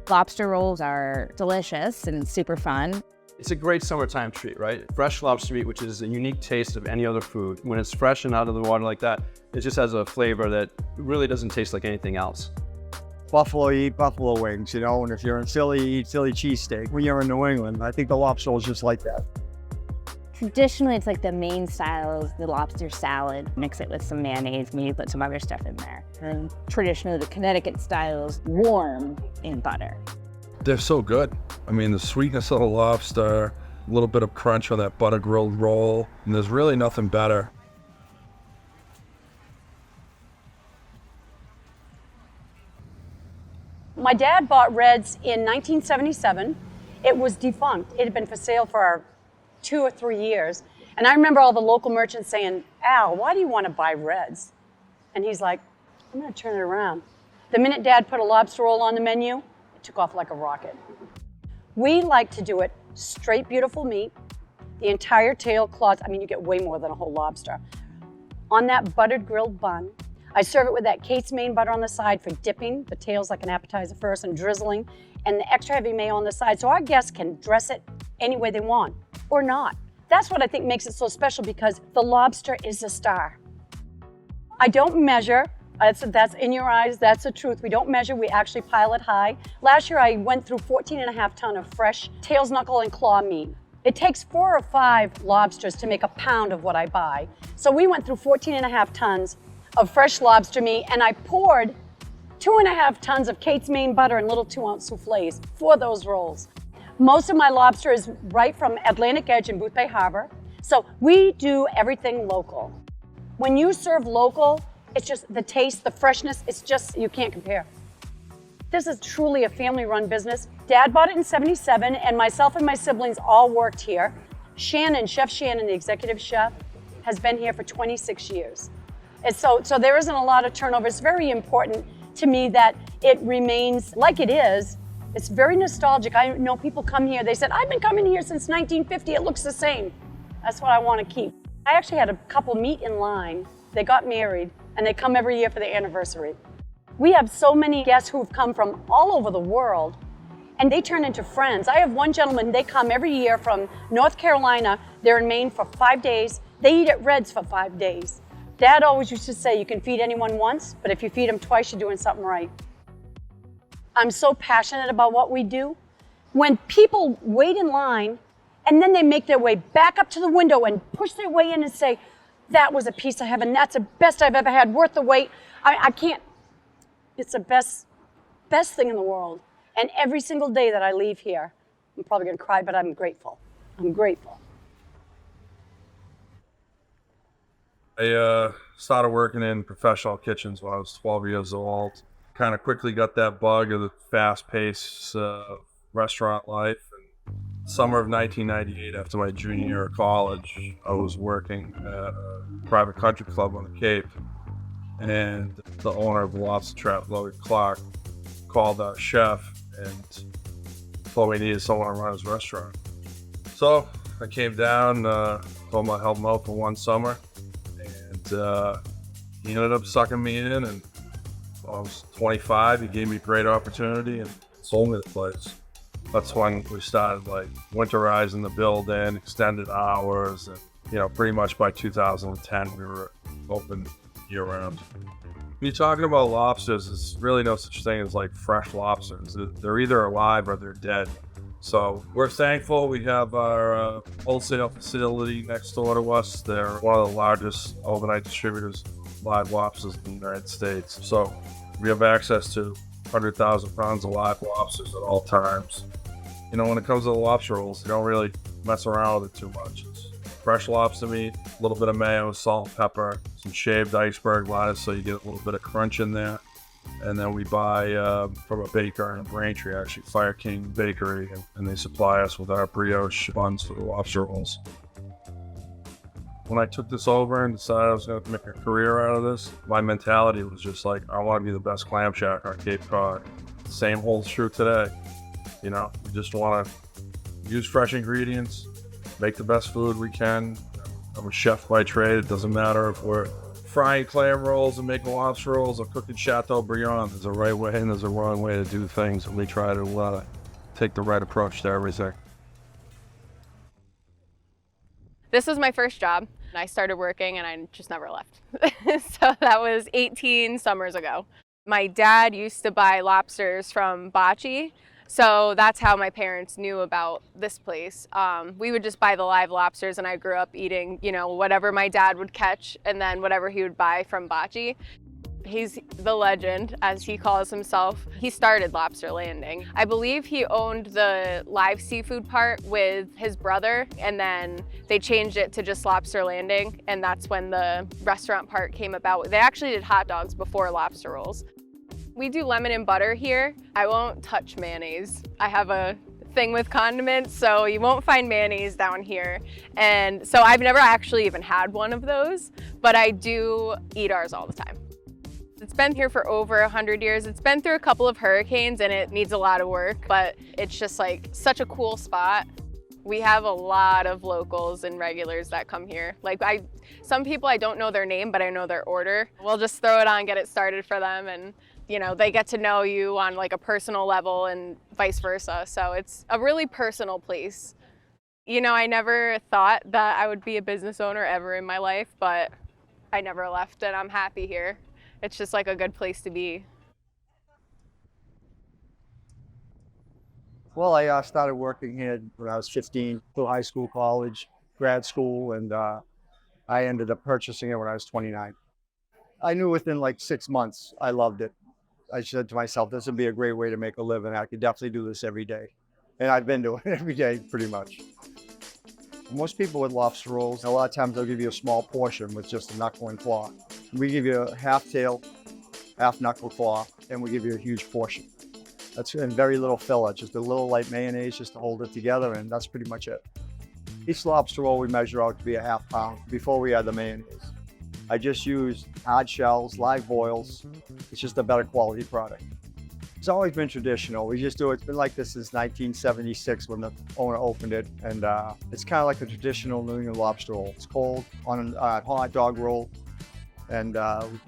Lobster rolls are delicious and super fun. It's a great summertime treat, right? Fresh lobster meat, which is a unique taste of any other food. When it's fresh and out of the water like that, it just has a flavor that really doesn't taste like anything else. Buffalo, you eat buffalo wings, you know, and if you're in Philly, you eat Philly cheesesteak. When you're in New England, I think the lobster roll is just like that. Traditionally, it's like the Maine style is the lobster salad. Mix it with some mayonnaise, maybe put some other stuff in there. And traditionally, the Connecticut style is warm in butter. They're so good. I mean, the sweetness of the lobster, a little bit of crunch on that butter grilled roll, and there's really nothing better. My dad bought Red's in 1977. It was defunct. It had been for sale for 2 or 3 years. And I remember all the local merchants saying, Al, why do you want to buy Red's? And he's like, I'm going to turn it around. The minute Dad put a lobster roll on the menu, it took off like a rocket. We like to do it straight, beautiful meat, the entire tail, claws. I mean, you get way more than a whole lobster. On that buttered grilled bun, I serve it with that Kate's Maine butter on the side for dipping. The tail's like an appetizer first and drizzling, and the extra heavy mayo on the side, so our guests can dress it any way they want or not. That's what I think makes it so special, because the lobster is a star. I don't measure. That's in your eyes, that's the truth. We don't measure, we actually pile it high. Last year I went through 14.5 tons of fresh tails, knuckle, and claw meat. It takes 4 or 5 lobsters to make a pound of what I buy. So we went through 14.5 tons of fresh lobster meat, and I poured 2.5 tons of Kate's Maine butter and little 2-ounce soufflés for those rolls. Most of my lobster is right from Atlantic Edge in Boothbay Harbor. So we do everything local. When you serve local, it's just the taste, the freshness, it's just, you can't compare. This is truly a family-run business. Dad bought it in '77, and myself and my siblings all worked here. Shannon, Chef Shannon, the executive chef, has been here for 26 years. And so there isn't a lot of turnover. It's very important to me that it remains like it is. It's very nostalgic. I know people come here, they said, I've been coming here since 1950, it looks the same. That's what I want to keep. I actually had a couple meet in line. They got married, and they come every year for the anniversary. We have so many guests who've come from all over the world, and they turn into friends. I have one gentleman, they come every year from North Carolina. They're in Maine for 5 days. They eat at Red's for 5 days. Dad always used to say, you can feed anyone once, but if you feed them twice, you're doing something right. I'm so passionate about what we do. When people wait in line, and then they make their way back up to the window and push their way in and say, that was a piece of heaven. That's the best I've ever had, worth the wait. I can't, it's the best thing in the world. And every single day that I leave here, I'm probably gonna cry, but I'm grateful. I'm grateful. I started working in professional kitchens when I was 12 years old. Kind of quickly got that bug of the fast-paced restaurant life. Summer of 1998, after my junior year of college, I was working at a private country club on the Cape, and the owner of the Lobster Trap, Lloyd Clark, called our chef and told me he needed someone to run his restaurant. So I came down, told him I'd help him out for one summer, and he ended up sucking me in, and I was 25. He gave me a great opportunity and sold me the place. That's when we started like winterizing the building, extended hours, and pretty much by 2010 we were open year round. When you're talking about lobsters, there's really no such thing as like fresh lobsters. They're either alive or they're dead. So we're thankful we have our wholesale facility next door to us. They're one of the largest overnight distributors of live lobsters in the United States. So we have access to 100,000 pounds of live lobsters at all times. When it comes to the lobster rolls, you don't really mess around with it too much. It's fresh lobster meat, a little bit of mayo, salt, pepper, some shaved iceberg lettuce so you get a little bit of crunch in there. And then we buy from a baker in Braintree, actually, Fire King Bakery, and they supply us with our brioche buns for the lobster rolls. When I took this over and decided I was going to make a career out of this, my mentality was just like, I want to be the best clam shack on Cape Cod. Same holds true today. We just want to use fresh ingredients, make the best food we can. I'm a chef by trade. It doesn't matter if we're frying clam rolls and making lobster rolls or cooking Chateaubriand. There's a right way and there's a wrong way to do things, and we try to take the right approach to everything. This was my first job. I started working and I just never left. So that was 18 summers ago. My dad used to buy lobsters from Bocce, so that's how my parents knew about this place. We would just buy the live lobsters, and I grew up eating, you know, whatever my dad would catch and then whatever he would buy from Bocce. He's the legend, as he calls himself. He started Lobster Landing. I believe he owned the live seafood part with his brother, and then they changed it to just Lobster Landing, and that's when the restaurant part came about. They actually did hot dogs before lobster rolls. We do lemon and butter here. I won't touch mayonnaise. I have a thing with condiments, so you won't find mayonnaise down here. And so I've never actually even had one of those, but I do eat ours all the time. It's been here for over 100 years. It's been through a couple of hurricanes and it needs a lot of work, but it's just like such a cool spot. We have a lot of locals and regulars that come here. Like some people I don't know their name, but I know their order. We'll just throw it on, get it started for them, and you know, they get to know you on like a personal level and vice versa. So it's a really personal place. You know, I never thought that I would be a business owner ever in my life, but I never left and I'm happy here. It's just like a good place to be. Well, I started working here when I was 15, through high school, college, grad school, and I ended up purchasing it when I was 29. I knew within like 6 months I loved it. I said to myself, this would be a great way to make a living. I could definitely do this every day. And I've been doing it every day, pretty much. Most people with lobster rolls, a lot of times they'll give you a small portion with just a knuckle and claw. We give you a half tail, half knuckle claw, and we give you a huge portion. That's in very little filler, just a little light mayonnaise just to hold it together, and that's pretty much it. Each lobster roll we measure out to be a ½ pound before we add the mayonnaise. I just use hard shells, live boils. It's just a better quality product. It's always been traditional. We just do it. It's been like this since 1976 when the owner opened it. And it's kind of like a traditional New England lobster roll. It's cold on a hot dog roll and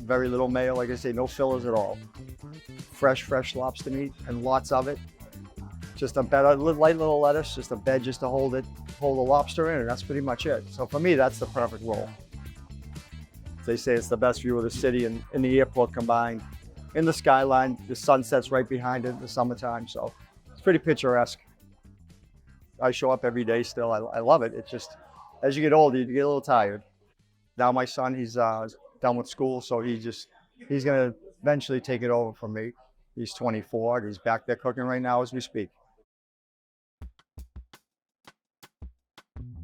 very little mayo. Like I say, no fillers at all. Fresh lobster meat and lots of it. Just a bed, a light little lettuce, just a bed just to hold the lobster in, and that's pretty much it. So for me, that's the perfect roll. They say it's the best view of the city and the airport combined. In the skyline, the sunset's right behind it in the summertime, so it's pretty picturesque. I show up every day still. I love it. It's just, as you get older, you get a little tired. Now my son, he's done with school, so he's gonna eventually take it over from me. He's 24, he's back there cooking right now as we speak.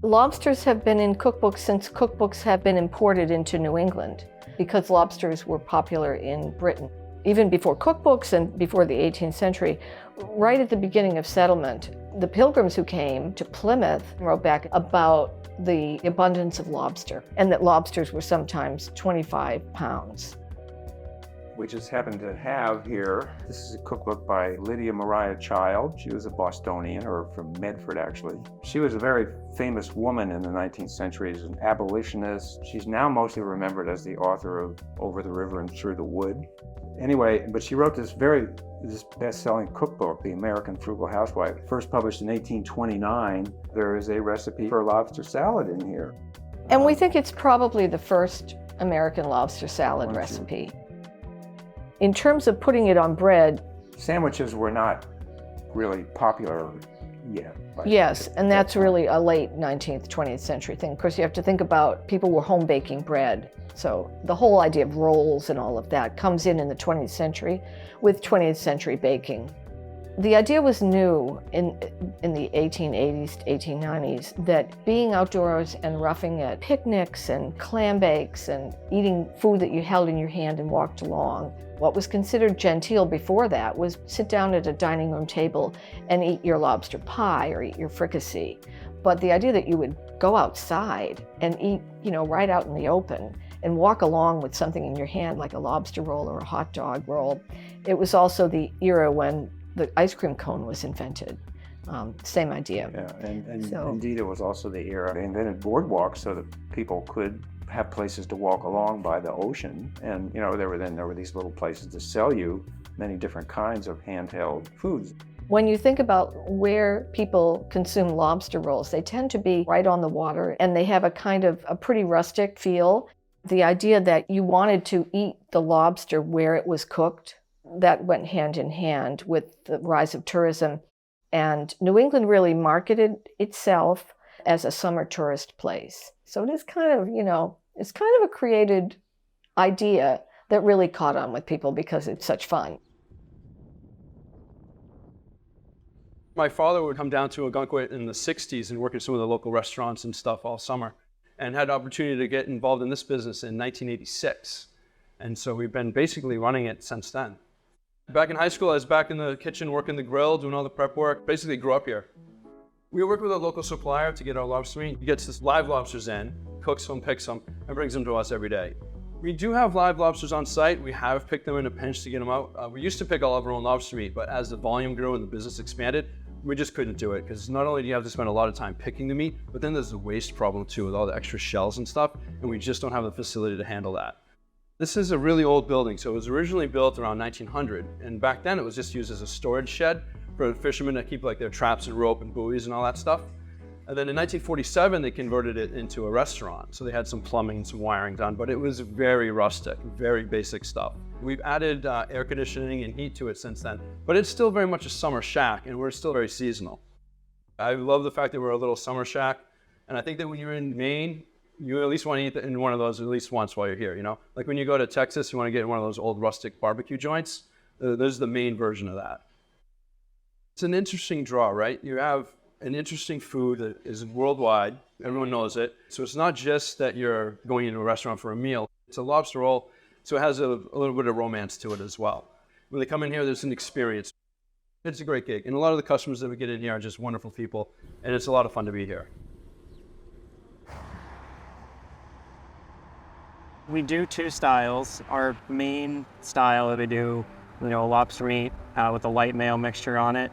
Lobsters have been in cookbooks since cookbooks have been imported into New England, because lobsters were popular in Britain. Even before cookbooks and before the 18th century, right at the beginning of settlement, the pilgrims who came to Plymouth wrote back about the abundance of lobster, and that lobsters were sometimes 25 pounds. We just happen to have here, this is a cookbook by Lydia Maria Child. She was a Bostonian, or from Medford actually. She was a very famous woman in the 19th century as an abolitionist. She's now mostly remembered as the author of Over the River and Through the Wood. Anyway, but she wrote this best-selling cookbook, The American Frugal Housewife. First published in 1829, there is a recipe for lobster salad in here. And we think it's probably the first American lobster salad recipe. In terms of putting it on bread, sandwiches were not really popular yet. Yes, and that's really a late 19th, 20th century thing. Of course, you have to think about people were home baking bread. So the whole idea of rolls and all of that comes in the 20th century with 20th century baking. The idea was new in the 1880s to 1890s that being outdoors and roughing it, picnics and clam bakes and eating food that you held in your hand and walked along. What was considered genteel before that was sit down at a dining room table and eat your lobster pie or eat your fricassee. But the idea that you would go outside and eat, right out in the open and walk along with something in your hand like a lobster roll or a hot dog roll. It was also the era when the ice cream cone was invented. Same idea. Yeah, and so, indeed it was also the era they invented boardwalks so that people could have places to walk along by the ocean. And, you know, there were these little places to sell you many different kinds of handheld foods. When you think about where people consume lobster rolls, they tend to be right on the water, and they have a kind of a pretty rustic feel. The idea that you wanted to eat the lobster where it was cooked, that went hand in hand with the rise of tourism. And New England really marketed itself as a summer tourist place. So it is kind of, you know, it's kind of a created idea that really caught on with people because it's such fun. My father would come down to Algonquin in the 60s and work at some of the local restaurants and stuff all summer, and had the opportunity to get involved in this business in 1986. And so we've been basically running it since then. Back in high school, I was back in the kitchen working the grill, doing all the prep work, basically grew up here. We work with a local supplier to get our lobster meat. He gets this live lobsters in, cooks them, picks them, and brings them to us every day. We do have live lobsters on site. We have picked them in a pinch to get them out. We used to pick all of our own lobster meat, but as the volume grew and the business expanded, we just couldn't do it, because not only do you have to spend a lot of time picking the meat, but then there's the waste problem too with all the extra shells and stuff, and we just don't have the facility to handle that. This is a really old building, so it was originally built around 1900, and back then it was just used as a storage shed for fishermen to keep like their traps and rope and buoys and all that stuff. And then in 1947, they converted it into a restaurant. So they had some plumbing and some wiring done, but it was very rustic, very basic stuff. We've added air conditioning and heat to it since then, but it's still very much a summer shack, and we're still very seasonal. I love the fact that we're a little summer shack, and I think that when you're in Maine, you at least want to eat in one of those at least once while you're here, you know? Like when you go to Texas, you want to get in one of those old rustic barbecue joints. There's the Maine version of that. It's an interesting draw, right? You have an interesting food that is worldwide. Everyone knows it. So it's not just that you're going into a restaurant for a meal. It's a lobster roll, so it has a little bit of romance to it as well. When they come in here, there's an experience. It's a great gig. And a lot of the customers that we get in here are just wonderful people, and it's a lot of fun to be here. We do two styles. Our main style that we do, you know, lobster meat with a light mayo mixture on it.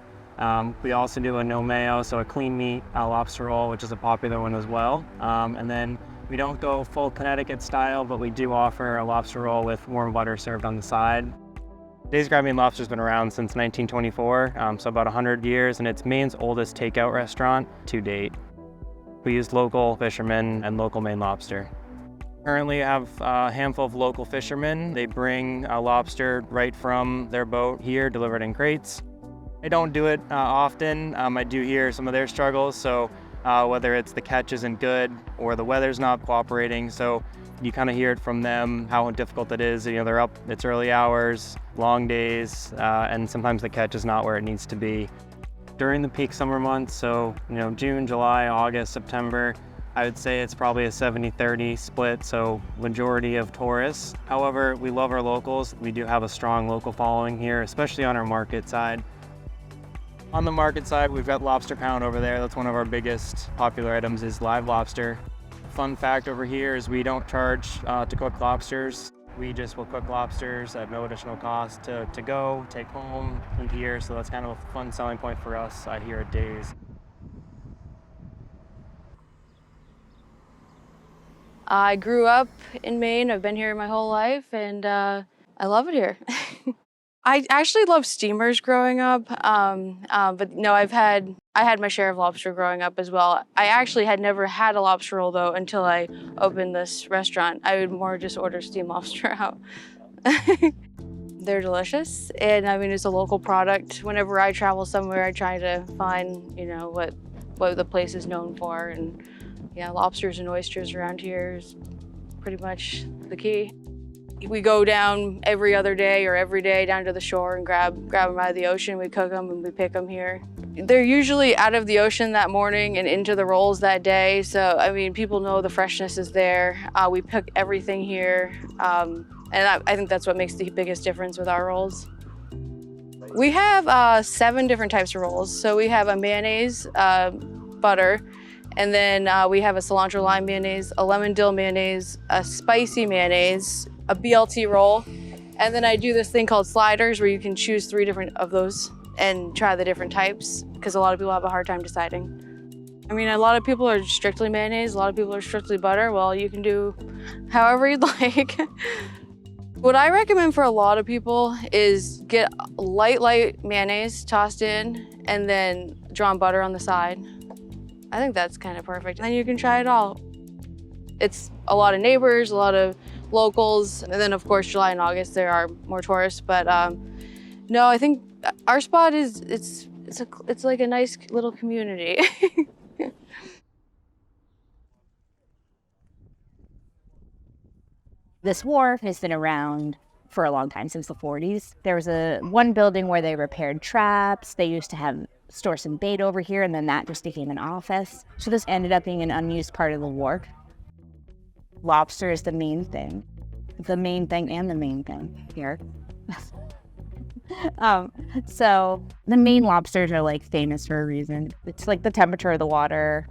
We also do a no mayo, so a clean meat lobster roll, which is a popular one as well. And then we don't go full Connecticut style, but we do offer a lobster roll with warm butter served on the side. Dave's Grab Me Lobster's been around since 1924, so about 100 years, and it's Maine's oldest takeout restaurant to date. We use local fishermen and local Maine lobster. Currently have a handful of local fishermen. They bring lobster right from their boat here, delivered in crates. I don't do it often. I do hear some of their struggles, so whether it's the catch isn't good or the weather's not cooperating, so you kind of hear it from them how difficult it is. You know, they're up, it's early hours, long days, and sometimes the catch is not where it needs to be. During the peak summer months, so you know, June, July, August, September, I would say it's probably a 70-30 split, so majority of tourists. However, we love our locals. We do have a strong local following here, especially on our market side. On the market side, we've got Lobster Pound over there. That's one of our biggest popular items is live lobster. Fun fact over here is we don't charge to cook lobsters. We just will cook lobsters at no additional cost to go, take home, eat here. So that's kind of a fun selling point for us here at Dave's. I grew up in Maine. I've been here my whole life, and I love it here. I actually loved steamers growing up, but no, I had my share of lobster growing up as well. I actually had never had a lobster roll though until I opened this restaurant. I would more just order steamed lobster out. They're delicious, and I mean it's a local product. Whenever I travel somewhere, I try to find what the place is known for, and yeah, lobsters and oysters around here is pretty much the key. We go down every other day or every day down to the shore and grab them out of the ocean. We cook them and we pick them here. They're usually out of the ocean that morning and into the rolls that day. So, I mean, people know the freshness is there. We pick everything here. And I think that's what makes the biggest difference with our rolls. We have 7 different types of rolls. So we have a mayonnaise, butter, and then we have a cilantro lime mayonnaise, a lemon dill mayonnaise, a spicy mayonnaise, a BLT roll, and then I do this thing called sliders where you can choose 3 different of those and try the different types because a lot of people have a hard time deciding. I mean, a lot of people are strictly mayonnaise, a lot of people are strictly butter. Well, you can do however you'd like. What I recommend for a lot of people is get light mayonnaise tossed in and then drawn butter on the side. I think that's kind of perfect. And then you can try it all. It's a lot of neighbors, a lot of locals, and then of course July and August there are more tourists. But no, I think our spot is it's like a nice little community. This wharf has been around for a long time, since the 40s. There was one building where they repaired traps. They used to store some bait over here, and then that just became an office. So this ended up being an unused part of the wharf. Lobster is the main thing. The main thing and the main thing here. So the Maine lobsters are like famous for a reason. It's like the temperature of the water,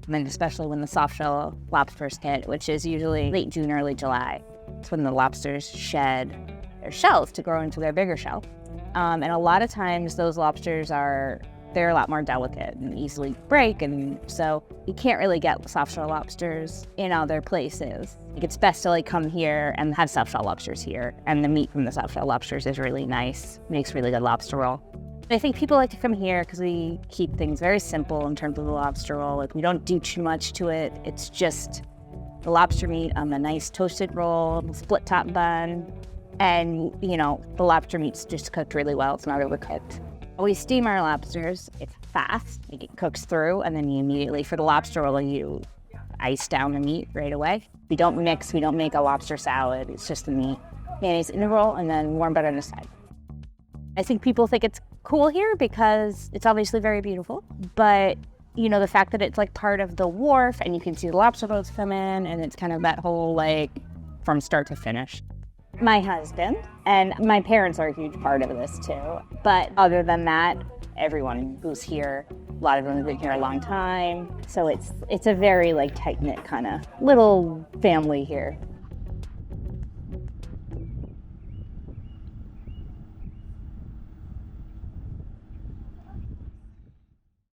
and then especially when the soft shell lobsters hit, which is usually late June, early July. It's when the lobsters shed their shells to grow into their bigger shell. And a lot of times those lobsters they're a lot more delicate and easily break, and so you can't really get soft shell lobsters in other places. It's best to come here and have soft shell lobsters here, and the meat from the soft shell lobsters is really nice, makes really good lobster roll. I think people like to come here because we keep things very simple in terms of the lobster roll. We don't do too much to it. It's just the lobster meat on a nice toasted roll, split top bun, and the lobster meat's just cooked really well. It's not overcooked. We steam our lobsters. It's fast. It cooks through, and then you immediately, for the lobster roll, you ice down the meat right away. We don't mix. We don't make a lobster salad. It's just the meat, mayonnaise in the roll, and then warm butter on the side. I think people think it's cool here because it's obviously very beautiful, but the fact that it's part of the wharf, and you can see the lobster boats come in, and it's kind of that whole from start to finish. My husband and my parents are a huge part of this too. But other than that, everyone who's here, a lot of them have been here a long time. So it's a very tight-knit kind of little family here.